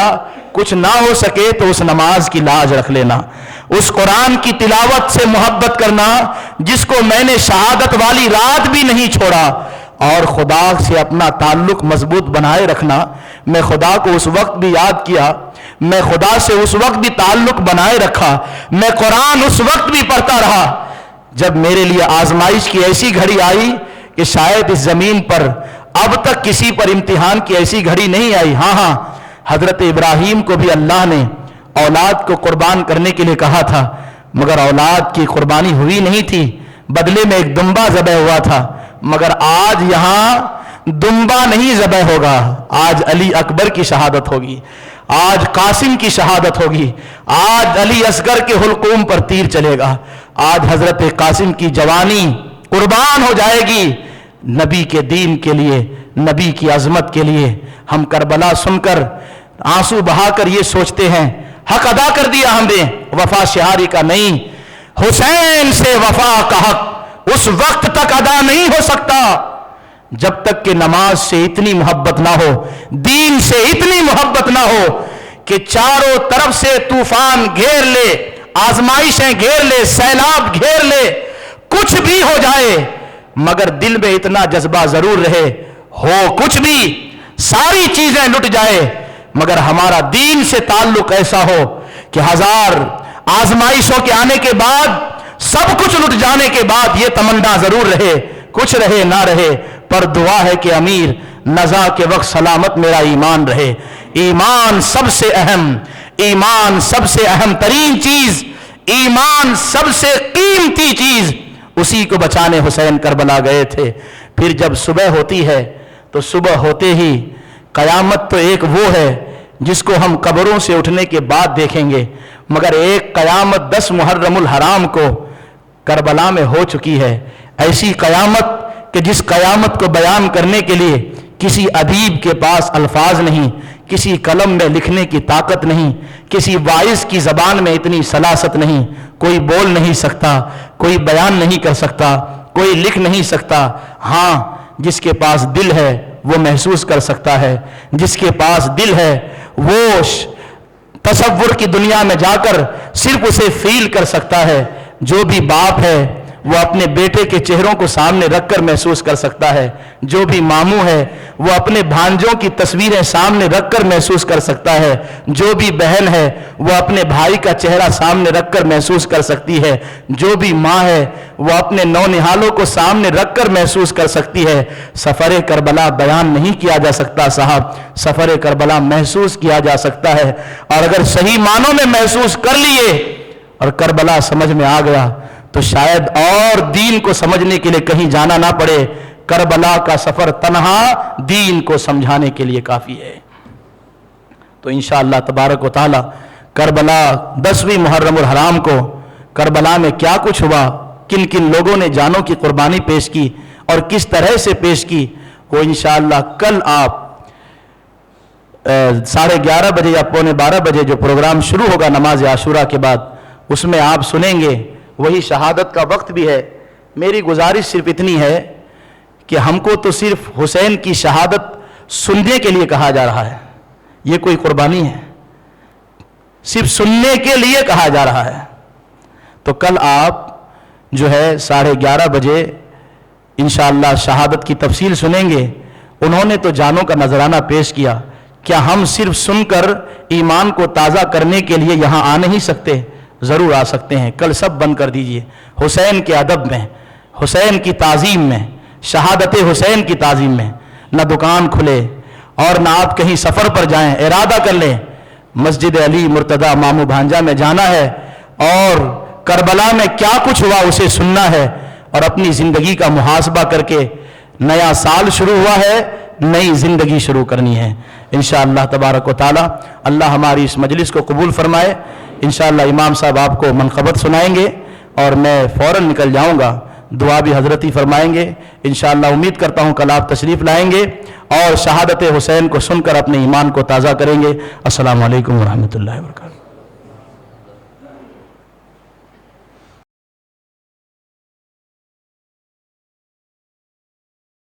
کچھ نہ ہو سکے تو اس نماز کی لاج رکھ لینا. اس قرآن کی تلاوت سے محبت کرنا جس کو میں نے شہادت والی رات بھی نہیں چھوڑا, اور خدا سے اپنا تعلق مضبوط بنائے رکھنا. میں خدا کو اس وقت بھی یاد کیا, میں خدا سے اس وقت بھی تعلق بنائے رکھا, میں قرآن اس وقت بھی پڑھتا رہا جب میرے لیے آزمائش کی ایسی گھڑی آئی کہ شاید اس زمین پر اب تک کسی پر امتحان کی ایسی گھڑی نہیں آئی. ہاں حضرت ابراہیم کو بھی اللہ نے اولاد کو قربان کرنے کے لیے کہا تھا, مگر اولاد کی قربانی ہوئی نہیں تھی, بدلے میں ایک دمبا ذبح ہوا تھا. مگر آج یہاں دمبا نہیں ذبح ہوگا, آج علی اکبر کی شہادت ہوگی, آج قاسم کی شہادت ہوگی, آج علی اصغر کے حلقوم پر تیر چلے گا, آج حضرت قاسم کی جوانی قربان ہو جائے گی نبی کے دین کے لیے, نبی کی عظمت کے لیے. ہم کربلا سن کر آنسو بہا کر یہ سوچتے ہیں حق ادا کر دیا ہم نے, وفا شعاری کا نہیں. حسین سے وفا کا حق اس وقت تک ادا نہیں ہو سکتا جب تک کہ نماز سے اتنی محبت نہ ہو, دین سے اتنی محبت نہ ہو کہ چاروں طرف سے طوفان گھیر لے, آزمائشیں گھیر لے, سیلاب گھیر لے, کچھ بھی ہو جائے مگر دل میں اتنا جذبہ ضرور رہے, ہو کچھ بھی, ساری چیزیں لٹ جائے مگر ہمارا دین سے تعلق ایسا ہو کہ ہزار آزمائشوں کے آنے کے بعد, سب کچھ لٹ جانے کے بعد یہ تمنا ضرور رہے, کچھ رہے نہ رہے پر دعا ہے کہ امیر نزا کے وقت سلامت میرا ایمان رہے. ایمان سب سے اہم, ایمان سب سے اہم ترین چیز, ایمان سب سے قیمتی چیز, اسی کو بچانے حسین کربلا گئے تھے. پھر جب صبح ہوتی ہے تو صبح ہوتے ہی قیامت تو ایک وہ ہے جس کو ہم قبروں سے اٹھنے کے بعد دیکھیں گے, مگر ایک قیامت 10 محرم الحرام کو کربلا میں ہو چکی ہے. ایسی قیامت کہ جس قیامت کو بیان کرنے کے لیے کسی ادیب کے پاس الفاظ نہیں, کسی قلم میں لکھنے کی طاقت نہیں, کسی واعظ کی زبان میں اتنی سلاست نہیں, کوئی بول نہیں سکتا, کوئی بیان نہیں کر سکتا, کوئی لکھ نہیں سکتا. ہاں جس کے پاس دل ہے وہ محسوس کر سکتا ہے, جس کے پاس دل ہے وہ تصور کی دنیا میں جا کر صرف اسے فیل کر سکتا ہے. جو بھی باپ ہے وہ اپنے بیٹے کے چہروں کو سامنے رکھ کر محسوس کر سکتا ہے، جو بھی ماموں ہے وہ اپنے بھانجوں کی تصویریں سامنے رکھ کر محسوس کر سکتا ہے، جو بھی بہن ہے وہ اپنے بھائی کا چہرہ سامنے رکھ کر محسوس کر سکتی ہے، جو بھی ماں ہے وہ اپنے نونہالوں کو سامنے رکھ کر محسوس کر سکتی ہے۔ سفر کربلا بیان نہیں کیا جا سکتا صاحب، سفر کربلا محسوس کیا جا سکتا ہے، اور اگر صحیح معنوں میں محسوس کر لیے اور کربلا سمجھ میں آ گیا تو شاید اور دین کو سمجھنے کے لیے کہیں جانا نہ پڑے۔ کربلا کا سفر تنہا دین کو سمجھانے کے لیے کافی ہے۔ تو انشاءاللہ تبارک و تعالی کربلا 10ویں محرم الحرام کو کربلا میں کیا کچھ ہوا، کن کن لوگوں نے جانوں کی قربانی پیش کی اور کس طرح سے پیش کی، وہ انشاءاللہ کل آپ 11:30 بجے یا 11:45 بجے جو پروگرام شروع ہوگا نماز عاشوراء کے بعد، اس میں آپ سنیں گے۔ وہی شہادت کا وقت بھی ہے۔ میری گزارش صرف اتنی ہے کہ ہم کو تو صرف حسین کی شہادت سننے کے لیے کہا جا رہا ہے، یہ کوئی قربانی ہے، صرف سننے کے لیے کہا جا رہا ہے۔ تو کل آپ جو ہے 11:30 بجے انشاءاللہ شہادت کی تفصیل سنیں گے۔ انہوں نے تو جانوں کا نذرانہ پیش کیا، کیا ہم صرف سن کر ایمان کو تازہ کرنے کے لیے یہاں آ نہیں سکتے؟ ضرور آ سکتے ہیں۔ کل سب بند کر دیجئے، حسین کے ادب میں، حسین کی تعظیم میں، شہادت حسین کی تعظیم میں نہ دکان کھلے اور نہ آپ کہیں سفر پر جائیں، ارادہ کر لیں مسجد علی مرتضیٰ مامو بھانجا میں جانا ہے اور کربلا میں کیا کچھ ہوا اسے سننا ہے، اور اپنی زندگی کا محاسبہ کر کے نیا سال شروع ہوا ہے، نئی زندگی شروع کرنی ہے انشاءاللہ تبارک و تعالی۔ اللہ ہماری اس مجلس کو قبول فرمائے۔ انشاءاللہ امام صاحب آپ کو منقبت سنائیں گے اور میں فوراً نکل جاؤں گا، دعا بھی حضرت ہی فرمائیں گے انشاءاللہ۔ امید کرتا ہوں کل آپ تشریف لائیں گے اور شہادت حسین کو سن کر اپنے ایمان کو تازہ کریں گے۔ السلام علیکم ورحمۃ اللہ وبرکاتہ۔